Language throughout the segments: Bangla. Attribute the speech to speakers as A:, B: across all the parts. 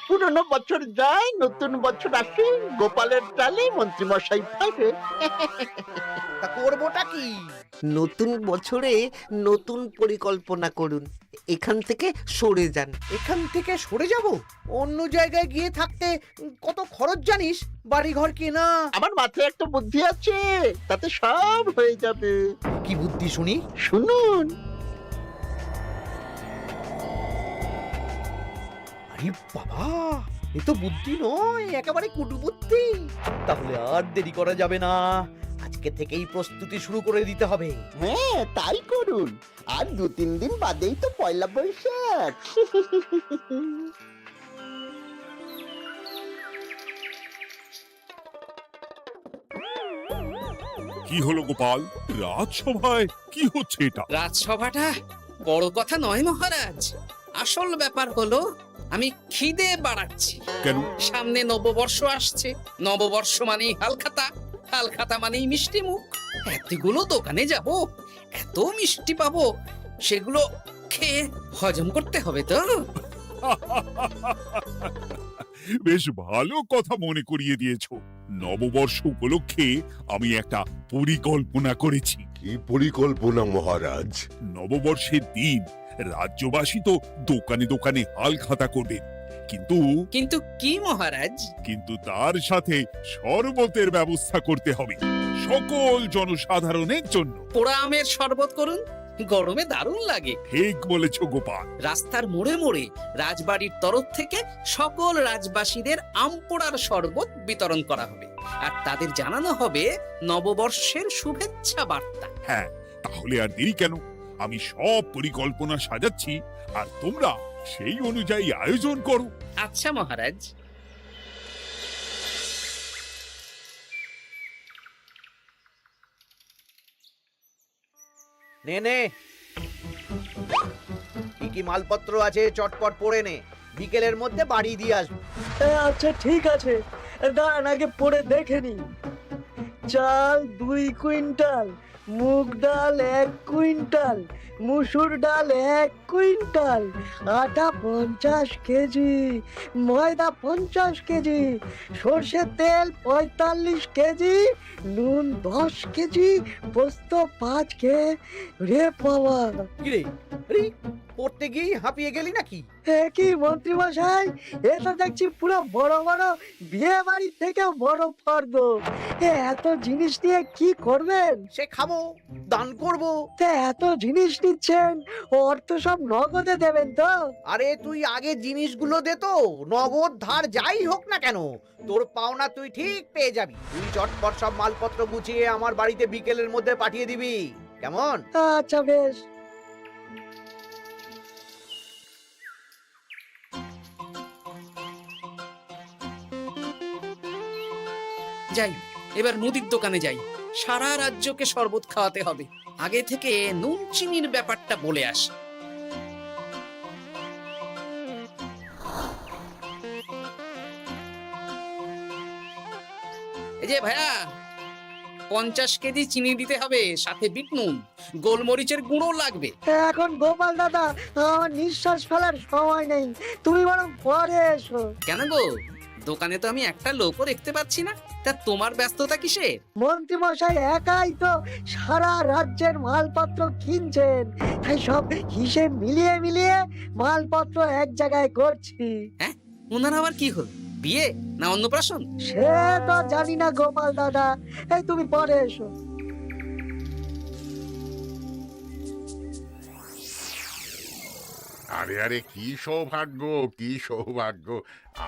A: পুরনো বছর যায়, নতুন বছর আসে, গোপালের ডালে মন্ত্রীমশাই ফেরে।
B: তা করবোটা কি?
C: নতুন বছরে নতুন পরিকল্পনা করুন, এখান থেকে সরে যান।
B: এখান থেকে সরে যাব? অন্য জায়গায় গিয়ে থাকতে কত খরচ জানিস? বাড়িঘর কেনা।
A: আমার মাথায় একটা বুদ্ধি আছে, তাতে সব হয়ে যাবে।
B: কি বুদ্ধি শুনি?
A: শুনুন।
B: আরে বাবা, এ তো বুদ্ধি নয়, একেবারে কুটবুদ্ধি। তাহলে আর দেরি করা যাবে না, আজকে থেকেই প্রস্তুতি শুরু করে দিতে হবে।
A: হ্যাঁ, তাই করুন। আর 2-3 দিন বাদেই তো পয়লা বৈশাখ।
D: কি হলো গোপাল, রাজসভায় কি হচ্ছে এটা?
E: রাজসভাটা বড় কথা নয় মহারাজ, আসল ব্যাপার হলো আমি খিদে বাড়াচ্ছি।
D: কেন?
E: সামনে নববর্ষ আসছে, নববর্ষ মানেই হালখাতা, হালখাতা মানেই মিষ্টি মুখ। এতগুলো দোকানে যাব, এত মিষ্টি পাবো, সেগুলো খেয়ে হজম করতে হবে তো।
D: বেশ ভালো কথা মনে করিয়ে দিয়েছো। নববর্ষ উপলক্ষে আমি একটা পরিকল্পনা করেছি।
F: কি পরিকল্পনা মহারাজ?
D: নববর্ষের দিন রাজ্যবাসী তো দোকানে দোকানে হালখাতা করবে, কিন্তু
E: কিন্তু কি মহারাজ?
D: কিন্তু তার সাথে শরবতের ব্যবস্থা করতে হবে সকল জনসাধারণের জন্য।
E: পোড়া আমের শরবত করুন, গরমে দারুণ লাগে।
D: ঠিক বলেছ গোপাল।
E: রাস্তার মোড়ে মোড়ে রাজবাড়ির তরফ থেকে সকল রাজবাসীদের আম পোড়ার শরবত বিতরণ করা হবে, আর তাদের জানানো হবে নববর্ষের শুভেচ্ছা বার্তা।
D: হ্যাঁ, তাহলে আর দেরি কেন? আমি সব পরিকল্পনা সাজাচ্ছি, আর তোমরা সেই অনুযায়ী আয়োজন করো।
E: আচ্ছা মহারাজ।
B: নে নে, কি কি মালপত্র আছে চটপট পড়ে নে, বিকেলের মধ্যে বাড়ি দিয়ে আসবো।
G: আচ্ছা ঠিক আছে, দাঁড়ান আগে পড়ে দেখে নি। চাল 2 কুইন্টাল, মুগ ডাল 1 কুইন্টাল, মুসুর ডাল 1 কুইন্টাল, আটা 50 কেজি, ময়দা 50 কেজি, সর্ষের তেল 45 কেজি, নুন 10 কেজি, পোস্ত 5 রে বাবা।
B: কিরে, আরে পড়তে গিয়ে হাঁপিয়ে গেলি নাকি?
G: কি মন্ত্রী মশাই, এটা দেখছি পুরো বড় বড় বিয়ে বাড়ি থেকে বড় ফর্দ। এত জিনিস নিয়ে কি করবেন?
B: সে খাবো, দান করব।
G: এত জিনিস নিচ্ছেন, অর্থ সব নগদে দেবেন তো?
B: আরে তুই আগে জিনিসগুলো দে তো, নগদ ধার যাই হোক না কেন, তোর পাওনা তুই ঠিক পেয়ে যাবি। তুই চটপট সব মালপত্র গুছিয়ে আমার বাড়িতে বিকেলের মধ্যে পাঠিয়ে দিবি, কেমন?
G: আচ্ছা বেশ।
E: যাই, এবার মুদির দোকানে যাই, সারা রাজ্যকে শরবত খাওয়াতে হবে। আগে থেকে নুন চিনির ব্যাপারটা বলে আসি। এই যে ভাইয়া, 50 কেজি চিনি দিতে হবে, সাথে বিট নুন, গোলমরিচের গুঁড়ো লাগবে।
G: এখন গোপাল দাদা, আমার নিঃশ্বাস ফেলার সময় নেই, তুমি বরং পরে এসো।
E: কেন গো, দোকানে তো আমি একটা লোকও দেখতে পাচ্ছি না, তা তোমার ব্যস্ততা কিসে?
G: মন্ত্রী মশাই একাই তো সারা রাজ্যের মালপত্র কিনছেন, তাই সব হিসেব মিলিয়ে মিলিয়ে মালপত্র এক জায়গায় করছি।
E: হ্যাঁ, ওনার আবার কি হল, বিয়ে না অন্নপ্রাশন?
G: সে তো জানি না গোপাল দাদা, এই তুমি পরে এসো।
F: আরে আরে, কি সৌভাগ্য, কি সৌভাগ্য!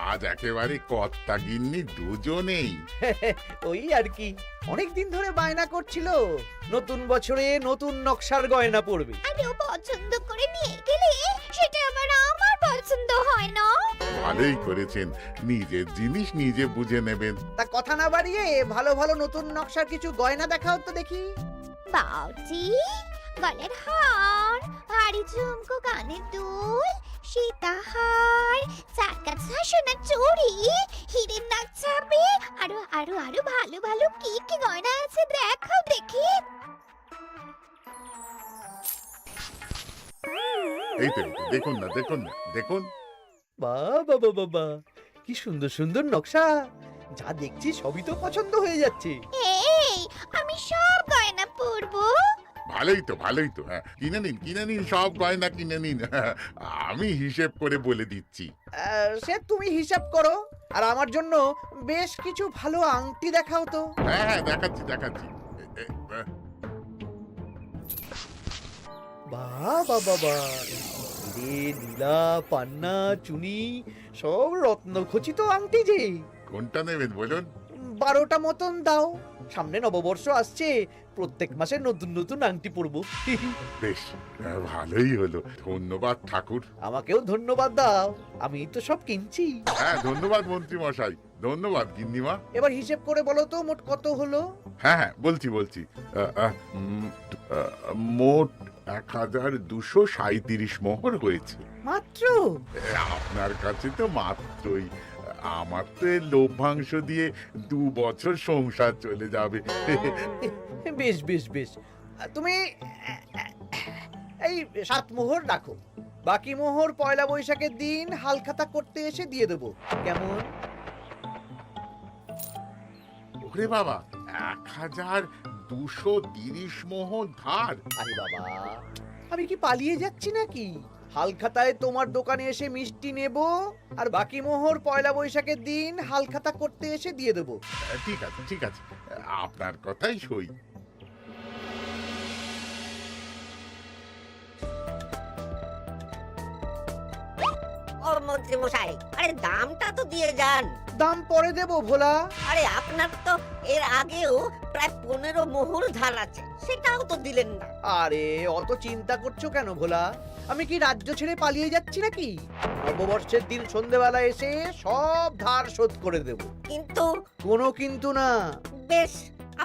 F: আজ একেবারে কর্তা গিন্নি দুজনেই।
B: ওই আর কি, অনেকদিন ধরে বায়না করছিল নতুন বছরে নতুন নকশার গয়না পরবে।
H: আরে ও পছন্দ করে নিয়ে গেলে সেটা আবার আমার পছন্দ হয় না।
F: ভালোই করেছেন, নিজের জিনিস নিজে বুঝে নেবেন।
B: তা কথা না বাড়িয়ে ভালো ভালো নতুন নকশার কিছু গয়না দেখাও তো দেখি।
H: বাউজি, গলার হার, হাড়ি ঝুমকো, কানের দুল, সীতাহার, চারকাছা সোনার চুড়ি, হীরের নাক ছাপে, আরো আরো আরো ভালো ভালো কি কি গয়না আছে দেখাও দেখি।
F: এই তো, দেখুন না, দেখুন না, দেখুন।
B: বাবা বাবা, কি সুন্দর সুন্দর নকশা! যা দেখছি সবই তো পছন্দ হয়ে যাচ্ছে।
H: এই আমি সব গয়না পরবো।
F: ভালোই তো হ্যাঁ, কিনে নিন সব গয়না কিনে নিন। আমি হিসেব করে বলে দিচ্ছি।
B: সে তুমি হিসাব করো, আর আমার জন্য বেশ কিছু ভালো আংটি দেখাও তো।
F: হ্যাঁ দেখাচ্ছি।
B: বাবা বাবা, রে নীলা, পান্না, চুনি, সব রত্ন খচিত আংটি যে।
F: কোনটা নেবেন বলুন?
B: 12টা মতন দাও, সামনে নববর্ষ আসছে, প্রত্যেক মাসে নতুন নতুন আংটি পরবো।
F: বেশ, ভালোই হলো। ধন্যবাদ ঠাকুর।
B: আমাকেও ধন্যবাদ দাও, আমি তো সব কিনছি।
F: হ্যাঁ ধন্যবাদ মন্ত্রী মশাই, ধন্যবাদ গিন্নিমা।
B: এবার হিসেব করে বলো তো মোট কত হলো।
F: হ্যাঁ বলছি। মোট 1237 মোহর হয়েছে।
B: মাত্র?
F: আপনার কাছে তো মাত্রই। আমার তো এর লভ্যাংশ দিয়ে 2 বছর সংসার চলে যাবে।
B: বেশ বেশ বেশ, তুমি এই 7 মোহর রাখো, বাকি মোহর পয়লা বৈশাখের দিন হালখাতা করতে এসে দিয়ে দেবো, কেমন?
F: ওরে বাবা, 1230 মোহর ধার।
B: আরে বাবা, আমি কি পালিয়ে যাচ্ছি নাকি? হালখাতায় তোমার দোকানে এসে মিষ্টি নেব, আর বাকি মোহর পয়লা বৈশাখের দিন হালখাতা করতে এসে দিয়ে দেবো।
F: ঠিক আছে, আপনার কথাই সই।
I: ও মন্ত্রী মশাই, আরে দামটা তো দিয়ে যান।
B: দাম পরে দেবো ভোলা।
I: আরে আপনার তো এর আগেও প্রায় 15 মোহর ধার আছে, সেটাও তো দিলেন না।
B: আরে অত চিন্তা করছো কেন ভোলা? আমি কি রাজ্য ছেড়ে পালিয়ে যাচ্ছি নাকি? নববর্ষের দিন সন্ধেবেলা এসে সব ধার শোধ করে দেব।
I: কিন্তু
B: কোনো কিন্তু না।
I: বেশ,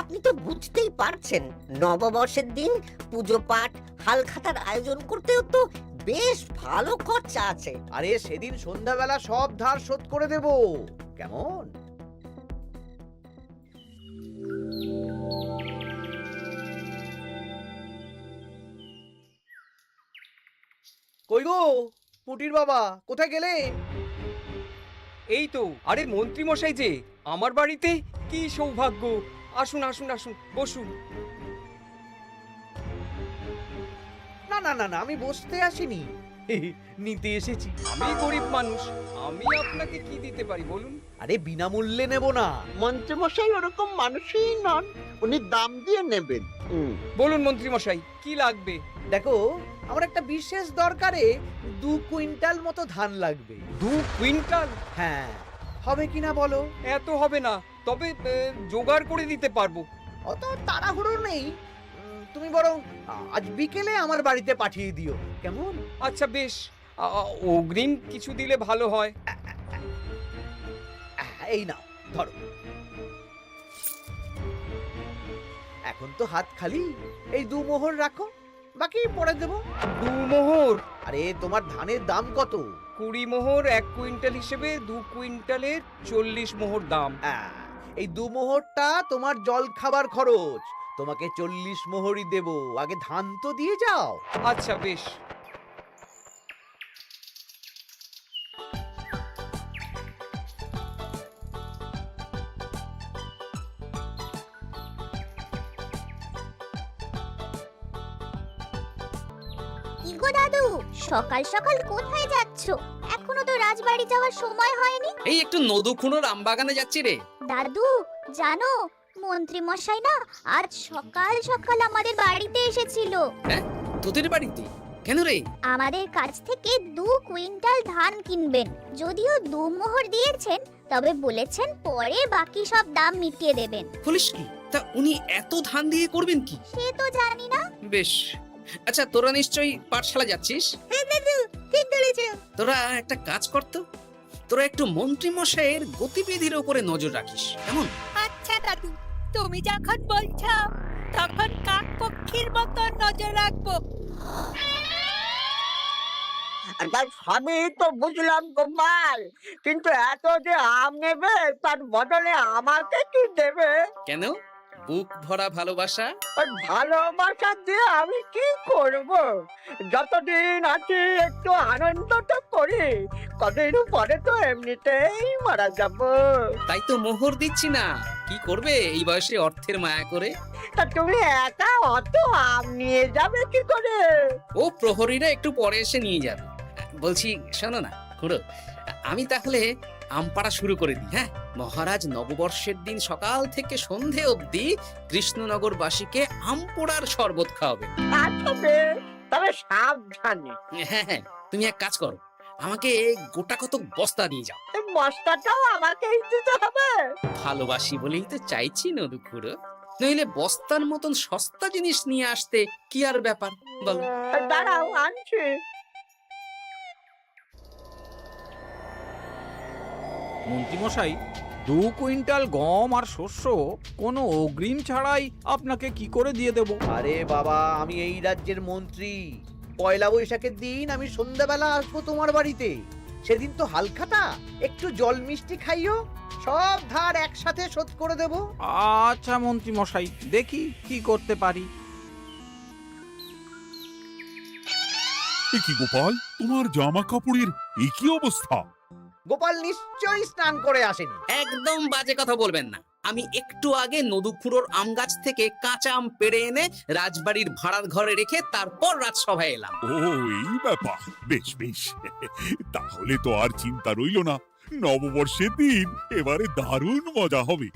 I: আপনি তো বুঝতেই পারছেন, নববর্ষের দিন পুজো পাঠ হালখাতার আয়োজন করতেও তো বেশ ভালো খরচা আছে।
B: আরে সেদিন সন্ধ্যাবেলা সব ধার শোধ করে দেব, কেমন? কই গো পুটির বাবা, কোথায় গেলে?
J: এই তো, আরে মন্ত্রী মশাই যে আমার বাড়িতে, কি সৌভাগ্য! আসুন আসুন আসুন, বসুন।
B: না না না না, আমি বসতে আসিনি, নিতে এসেছি।
J: আমি গরিব মানুষ, আমি আপনাকে কি দিতে পারি বলুন?
B: আরে বিনামূল্যে নেব না।
A: মন্ত্রীমশাই ওরকম মানুষই নন, উনি দাম দিয়ে নেবেন।
J: বলুন মন্ত্রী মশাই, কি লাগবে?
B: দেখো, আমার একটা বিশেষ দরকারে 2 কুইন্টাল মতো ধান লাগবে।
J: 2 কুইন্টাল?
B: হ্যাঁ, হবে কিনা বলো?
J: এত হবে না, তবে জোগাড় করে দিতে পারবো।
B: অত তাড়াহুড়ো নেই, তুমি বরং আজ বিকেলে আমার বাড়িতে পাঠিয়ে দিও, কেমন?
J: আচ্ছা বেশ, অগ্রিম কিছু দিলে ভালো হয়।
B: এই নাও, ধরো। এখন তো হাত খালি, এই 2 মোহর রাখো, বাকি পরে দেবো।
J: 2 মোহর?
B: আরে তোমার ধানের দাম কত?
J: 20 মোহর 1 কুইন্টাল হিসেবে 2 কুইন্টালের 40 মোহর দাম।
B: এই 2 মোহরটা তোমার জল খাবার খরচ, তোমাকে 40 মোহরই দেব, আগে ধান তো দিয়ে যাও।
J: আচ্ছা বেশ।
H: কি গো দাদু, সকাল সকাল কোথায় যাচ্ছো? এখনো তো রাজবাড়ি যাওয়ার সময় হয়নি।
E: এই একটু নদুখুনোর আমবাগানে যাচ্ছি রে।
H: দাদু জানো, মন্ত্রী মশাই না আজ সকাল সকাল আমাদের বাড়িতে এসেছিল।
E: হ্যাঁ, তোদের বাড়িতে কেন রে?
H: আমাদের কাছ থেকে 2 কুইন্টাল ধান কিনবেন। যদিও 2 মোহর দিয়েছেন, তবে বলেছেন পরে বাকি সব দাম মিটিয়ে দেবেন।
E: বলিস কি? তা উনি এত ধান দিয়ে করবেন কি?
H: সে তো জানি না।
E: বেশ, আচ্ছা তোরা নিশ্চয়ই পাঠশালা যাচ্ছিস?
H: হ্যাঁ দাদু, ঠিক বলেছো।
E: তোরা একটা কাজ করতো, তোরা একটু মন্ত্রী মশাইয়ের গতিবিধির উপরে নজর রাখিস, কেমন?
K: আচ্ছা দাদু, তুমি যখন বলছো তখন কাক পক্ষীর মতো নজর রাখবো।
G: তার সবই তো বুঝলাম গোপাল, কিন্তু এত যে আম নেবে তার বদলে আমাকে কি দেবে?
E: কেন, বুক ভরা ভালোবাসা।
G: ওই ভালোবাসা দিয়ে আমি কি করব? যতদিন আছি একটু আনন্দ তো করি, কদিন পরে তো এমনিতেই মারা যাব।
E: তাই তো মোহর দিচ্ছি না, কি করবে এই বয়সে অর্থের মায়া করে?
G: তা তুমি একা অত আম নিয়ে যাবে কি করে?
E: ও প্রহরীরা একটু পরে এসে নিয়ে যাবে। বলছি শোনো না খুড়ো, আমি তাহলে আম পাড়া শুরু করে দিই। হ্যাঁ, মহারাজ নববর্ষের দিন সকাল থেকে সন্ধে অবধি কৃষ্ণনগরবাসীকে আম পোড়ার শরবত খাওয়াবে।
G: আচ্ছা বেশ, তবে সাবধানে।
E: হ্যাঁ হ্যাঁ, তুমি এক কাজ করো, আমাকে গোটা কত বস্তা দিয়ে যাও।
G: এই বস্তাটাও আমাকেই দিতে হবে?
E: ভালোবাসি বলেই তো চাইছি নদু খুড়ো, নইলে বস্তার মতন সস্তা জিনিস নিয়ে আসতে কি আর ব্যাপার বলো?
G: দাঁড়াও, আনছি।
L: মন্ত্রীমশাই, 2 কুইন্টাল গম আর শস্য কোনো অগ্রিম ছাড়াই আপনাকে কি করে দিয়ে দেব?
B: আরে বাবা, আমি এই রাজ্যের মন্ত্রী। পয়লা বৈশাখের দিন আমি সন্ধ্যাবেলা আসবো তোমার বাড়িতে। সেদিন তো হালখাতা, একটু জল মিষ্টি খাইও, সব ধার একসাথে শোধ করে দেব।
L: আচ্ছা মন্ত্রীমশাই, দেখি কি করতে পারি।
D: এ কি গোপাল, তোমার জামা কাপড়ের এই কি অবস্থা?
B: গোপাল নিশ্চয়ই স্নান করে আসেনি।
E: একদম বাজে কথা বলবেন না। আমি একটু আগে নদুখুড়োর আম গাছ থেকে কাঁচা আম পেড়ে এনে রাজবাড়ির ভাড়ার ঘরে রেখে তারপর রাজসভায় এলাম।
D: ও এই ব্যাপার, বেশ বেশ, তাহলে তো আর চিন্তা রইল না। নববর্ষের দিন এবারে দারুণ মজা হবে।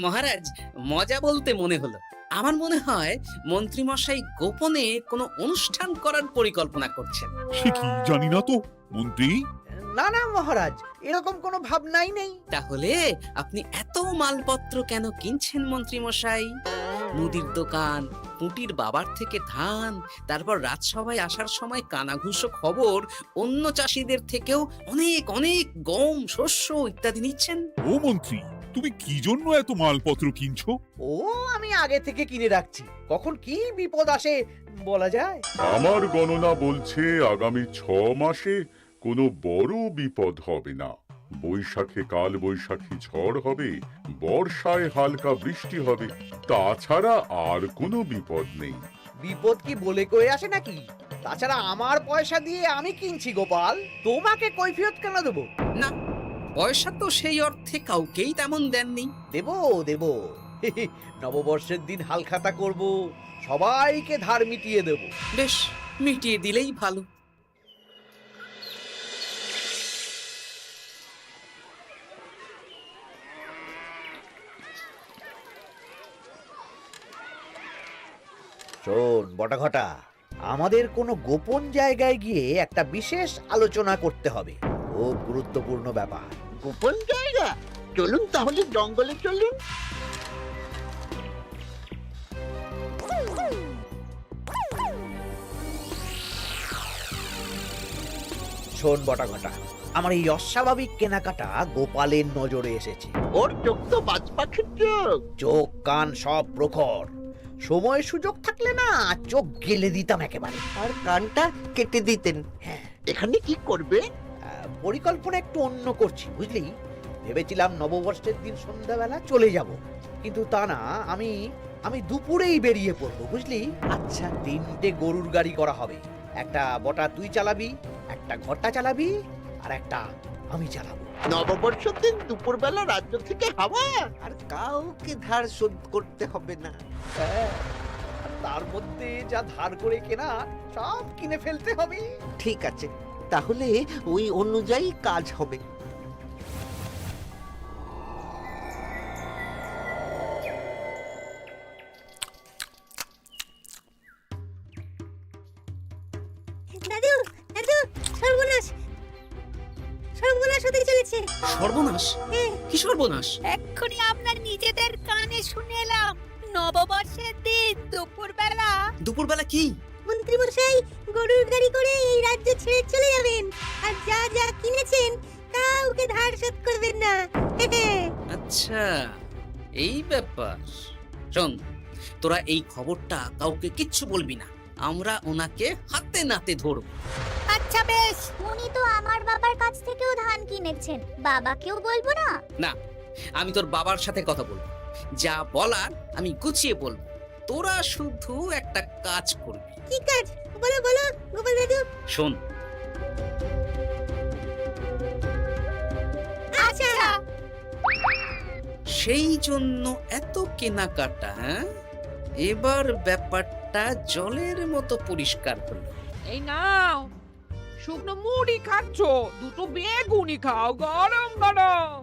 E: মহারাজ, মজা বলতে মনে হলো, আমার মনে হয় মন্ত্রীমশাই গোপনে কোনো অনুষ্ঠান করার পরিকল্পনা করছেন।
D: সে কি জানি না তো মন্ত্রী।
B: না না মহারাজ, এরকম কোনো ভাবনাই নেই।
E: তাহলে আপনি এত মালপত্র কেন কিনছেন মন্ত্রীমশাই? মুদির দোকান, পুঁটির বাবার থেকে ধান, তারপর রাজসভায় আসার সময় কানাঘুষো খবর অন্য চাষিদের থেকেও অনেক অনেক গম, শস্য ইত্যাদি নিচ্ছেন।
D: ও মন্ত্রী, তুমি কি জন্য এত মালপত্র কিনছো?
B: ও আমি আগে থেকে কিনে রাখছি, কখন কি বিপদ আসে বলা যায়।
F: আমার গণনা বলছে আগামী 6 মাসে কোনো বড় বিপদ হবে না। বৈশাখে কাল বৈশাখী ঝড় হবে, বর্ষায় হালকা বৃষ্টি হবে, তাছাড়া আর কোনো বিপদ নেই।
B: বিপদ কি বলে কয়ে আসে নাকি? তাছাড়া আমার পয়সা দিয়ে আমি কিনছি গোপাল, তোমাকে কৈফিয়ত কেন দেবো?
E: না, পয়সা তো সেই অর্থে কাউকেই তেমন দেননি।
B: দেবো দেবো, নববর্ষের দিন হালখাতা করব, সবাইকে ধার মিটিয়ে দেব।
E: বেশ, মিটিয়ে দিলেই ভালো।
B: শোন বটাঘটা, আমাদের কোনো গোপন জায়গায় গিয়ে একটা বিশেষ আলোচনা করতে হবে, খুব গুরুত্বপূর্ণ ব্যাপার।
A: গোপন জায়গা? চলুন তাহলে জঙ্গলে চলুন।
B: শোন বটাঘটা, আমার এই অস্বাভাবিক কেনাকাটা গোপালের নজরে এসেছে।
A: ওর চোখ তো বাজ পাখির চোখ।
B: চোখ কান সব প্রখর, সময় সুযোগ থাকলে না চোখ গেলে দিতাম একেবারে।
C: আর কানটা কেটে দিতেন।
B: হ্যাঁ,
A: এখানে কি করবে?
B: পরিকল্পনা একটু অন্য করছি বুঝলি। ভেবেছিলাম নববর্ষের দিন সন্ধ্যাবেলা চলে যাব, কিন্তু তা না, আমি দুপুরেই বেরিয়ে পড়বো বুঝলি। আচ্ছা, 3টে গরুর গাড়ি করা হবে। একটা বটা তুই চালাবি, একটা ঘরটা চালাবি, আর একটা আমি চালাবো।
A: নববর্ষের দিন দুপুরবেলা রাজ্য থেকে হাওয়া?
C: আর কাউকে ধার শোধ করতে হবে না।
B: হ্যাঁ, আর তার মধ্যে যা ধার করে কেনা সব কিনে ফেলতে হবে।
C: ঠিক আছে, তাহলে ওই অনুযায়ী কাজ হবে।
H: দাদু, দাদু, সর্বনাশ, সর্বনাশ হতে চলেছে।
E: সর্বনাশ? কি সর্বনাশ?
K: এক্ষুনি আপনার নিজেদের কানে শুনে এলাম, নববর্ষের দিন দুপুরবেলা।
E: দুপুরবেলা কি?
H: মন্ত্রী মশাই গরুর গাড়ি করে এই রাজ্য ছেড়ে চলে যাবেন, আর যা যা কিনেছেন কাউকে ধার শোধ করবেন না।
E: আচ্ছা, এই ব্যাপার। শোন, তোরা এই খবরটা কাউকে কিচ্ছু বলবি না, আমরা ওনাকে হাতে নাতে ধরব।
H: আচ্ছা বেশ। উনি তো আমার বাবার কাছ থেকেও ধান কিনেছেন, বাবাকেও বলবো না?
E: না, আমি তোর বাবার সাথে কথা বলবো। যা বলার আমি গুছিয়ে বলবো, তোরা শুধু একটা কাজ করবি।
I: কি কাজ? বলো বলো গোপাল দাদু।
E: শোন,
I: আচ্ছা।
E: সেই জন্য এত কেনাকাটা, হ্যাঁ? এবার ব্যাপারটা জলের মতো পরিষ্কার হলো।
K: এই নাও, শুকনো মুড়ি খাচ্ছ, দুটো বেগুনি খাও গরম গরম।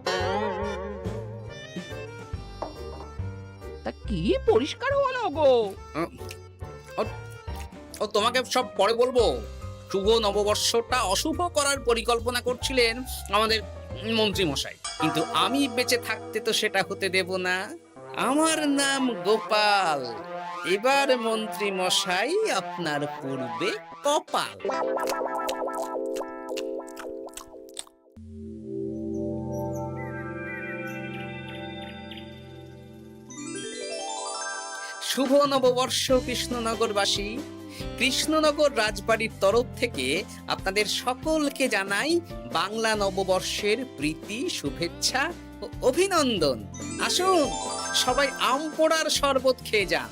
K: তা কি পরিষ্কার হলো গো?
E: ও তোমাকে সব পরে বলবো। শুভ নববর্ষটা অশুভ করার পরিকল্পনা করছিলেন আমাদের মন্ত্রী মশাই, কিন্তু আমি বেঁচে থাকতে তো সেটা হতে দেব না। আমার নাম গোপাল, এবার মন্ত্রী মশাই আপনার পূর্বে কপাল। শুভ নববর্ষ কৃষ্ণনগরবাসী। কৃষ্ণনগর রাজবাড়ির তরফ থেকে আপনাদের সকলকে জানাই বাংলা নববর্ষের প্রীতি, শুভেচ্ছা ও অভিনন্দন। আসুন সবাই আম পোড়ার শরবত খেয়ে যান।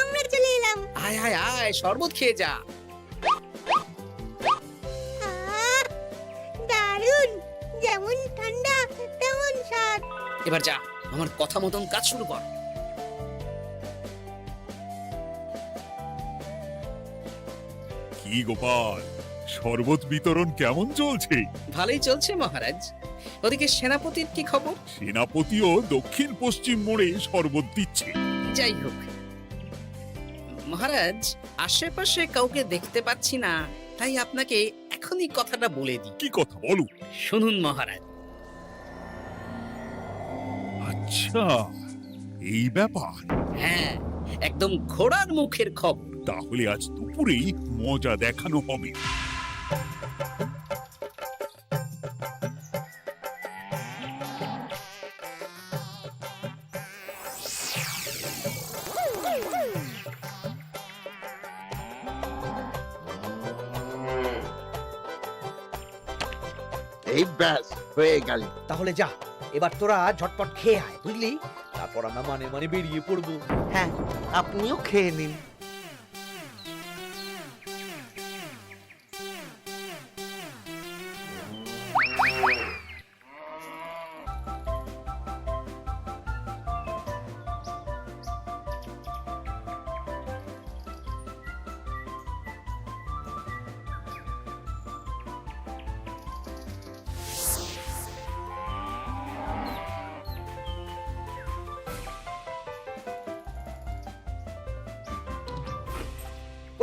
I: আমরা চলে এলাম।
E: আয় আয় আয়, শরবত খেয়ে যা।
I: দারুণ, যেমন ঠান্ডা তেমন স্বাদ।
E: এবার যা, আমার কথা মতন কাজ শুরু কর।
D: কি গোপাল, শরবত বিতরণ কেমন চলছে?
E: ভালোই চলছে মহারাজ। ওদিকে সেনাপতির কি খবর?
D: সেনাপতিও দক্ষিণ পশ্চিম মোড়ে শরবত দিচ্ছে।
E: যাই হোক মহারাজ, আশেপাশে কাউকে দেখতে পাচ্ছি না, তাই আপনাকে এখনই কথাটা বলে দিই।
D: কি কথা বলো?
E: শুনুন মহারাজ।
D: আচ্ছা, এই ব্যাপার।
E: হ্যাঁ, একদম ঘোড়ার মুখের খবর।
D: তাহলে আজ দুপুরেই মজা দেখানো হবে।
A: এই ব্যাস হয়ে গেল।
B: তাহলে যা, এবার তোরা ঝটপট খেয়ে আয়, বুঝলি? তারপর আমরা মানে মানে বেরিয়ে পড়বো।
C: হ্যাঁ, আপনিও খেয়ে নিন।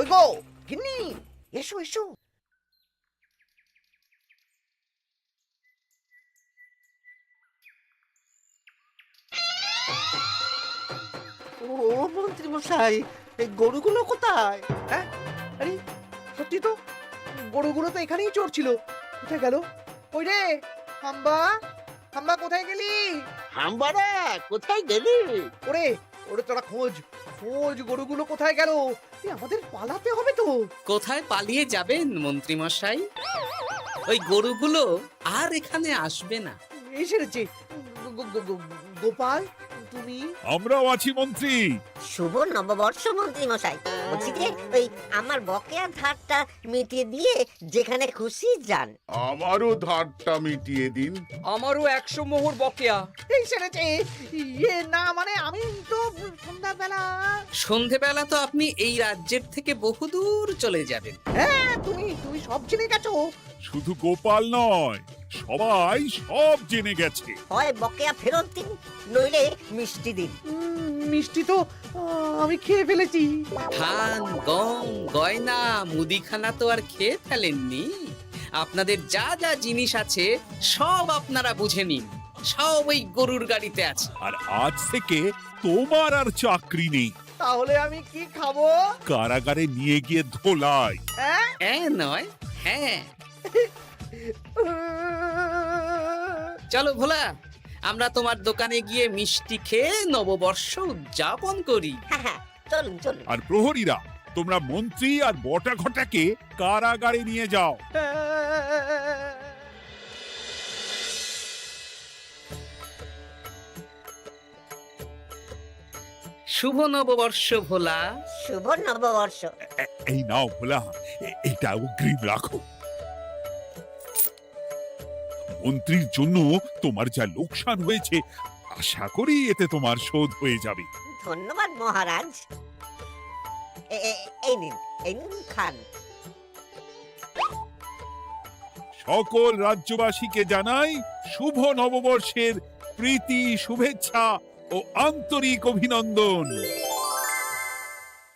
B: ওই গো গিন্নি, এসো এসো।
C: ও মন্ত্রী মশাই, এই গরুগুলো কোথায়?
B: হ্যাঁ, আরে সত্যি তো, গরুগুলো তো এখানেই চড়ছিল। কোথায় গেল? ওই রে হাম্বা, হাম্বা কোথায় গেলি?
A: হাম্বারা কোথায় গেলি?
B: ওরে ওরে, তোরা খোঁজ খোঁজ, গরুগুলো কোথায় গেল? আমাদের পালাতে হবে তো।
E: কোথায় পালিয়ে যাবেন মন্ত্রী মশাই? ওই গরুগুলো আর এখানে আসবে না।
B: এই সেরেছে। গোপাল, তুমি?
D: আমরাও আছি মন্ত্রী।
I: শুভ নববর্ষ মন্ত্রী মশাই। বলছি যে ওই আমার বকেয়া ধারটা মিটিয়ে দিয়ে যেখানে খুশি যান।
F: আমারও ধারটা মিটিয়ে দিন।
J: আমারও 100 মোহর বকেয়া।
B: এই সেরেছে। ইয়ে না, মানে আমি তো সন্ধ্যাবেলা।
E: সন্ধেবেলা তো আপনি এই রাজ্যের থেকে বহুদূর চলে যাবেন।
B: হ্যাঁ, তুমি তুমি সব জেনে গেছো।
D: শুধু গোপাল নয়, সবাই সব জেনে গেছে।
I: হয় বকেয়া ফেরত দিন, নইলে মিষ্টি দিন।
B: মিষ্টি তো আমি খেয়ে ফেলেছি।
E: ধান, গম, গয়না, মুদিখানা তো আর খেয়ে ফেলেননি। আপনাদের যা যা জিনিস আছে সব আপনারা বুঝে নিন। সব ওই গরুর গাড়িতে আছে।
D: আর আজ থেকে তোমার আর চাকরি নেই।
B: তাহলে আমি কি খাবো?
D: কারাগারে নিয়ে গিয়ে ধোলাই।
E: হ্যাঁ নয়, হ্যাঁ। চলো ভোলা, আমরা তোমার দোকানে গিয়ে মিষ্টি খেয়ে নববর্ষ উদযাপন করি।
I: হ্যাঁ হ্যাঁ, চলুন চলুন।
D: আর প্রহরীরা, তোমরা মন্ত্রী আর বটা ঘটাকে কারাগারে নিয়ে যাও।
E: শুভ নববর্ষ ভোলা।
I: শুভ নববর্ষ।
D: এই নাও ভোলা, এটা অগ্রিম রাখো। মন্ত্রীর জন্য তোমার যা লোকসান হয়েছে, আশা করি এতে তোমার শোধ হয়ে যাবে।
I: ধন্যবাদ মহারাজ। এই নিন, এই নিন, খান।
D: সকল রাজ্যবাসীকে জানাই শুভ নববর্ষের প্রীতি, শুভেচ্ছা ও আন্তরিক অভিনন্দন।